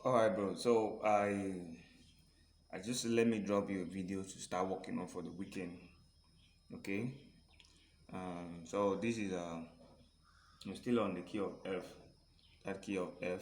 All right, bro. So I just let me drop you a video to start working on for the weekend. Okay. So this is I'm still on the key of F. That key of F.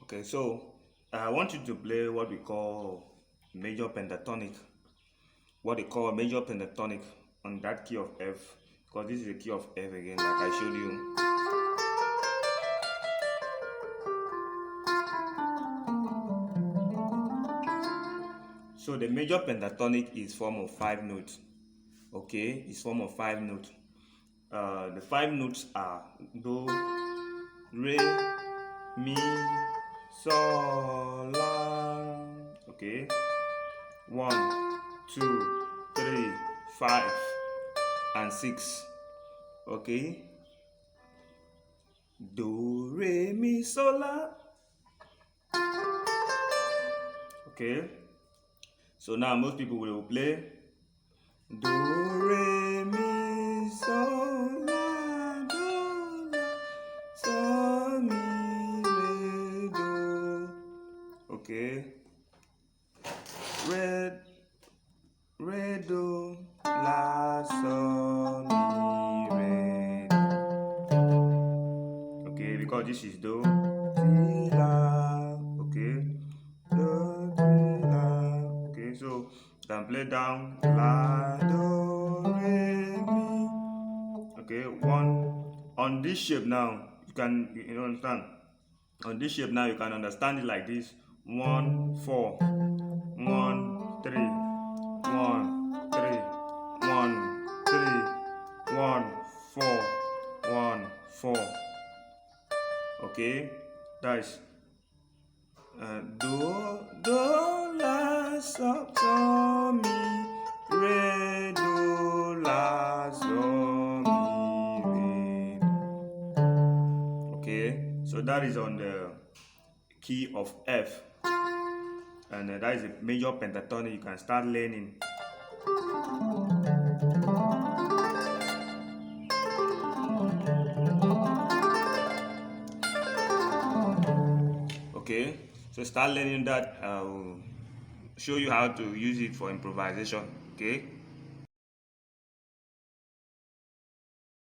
Okay. So I want you to play what we call major pentatonic. What they call major pentatonic on that key of F, because this is the key of F again, like I showed you. So the major pentatonic is form of 5 notes. Okay, it's form of 5 notes. The 5 notes are do, re, mi, sol, la. Okay, 1, 2, 3, 5, and 6. Okay, do, re, mi, sol, la. Okay, so now most people will play do, re, mi, sol, la, do, la, sol, mi, re, do. Okay, re, do, la, sol, mi, re, do. Okay, because this is do, ti, la. Okay, do, ti, la. Okay, so you can play down la, do, re, mi. Okay, one on this shape now. You understand. On this shape now, you can understand it like this: 1, 4, 1, 3, 1, 3, 1, 3, 1, 4, 1, 4. Okay, that's do, la, sol, mi, re, do, la, sol, mi, re. Okay, so that is on the key of F, and that is a major pentatonic. You can start learning. Okay, so start learning that. I'll show you how to use it for improvisation. Okay.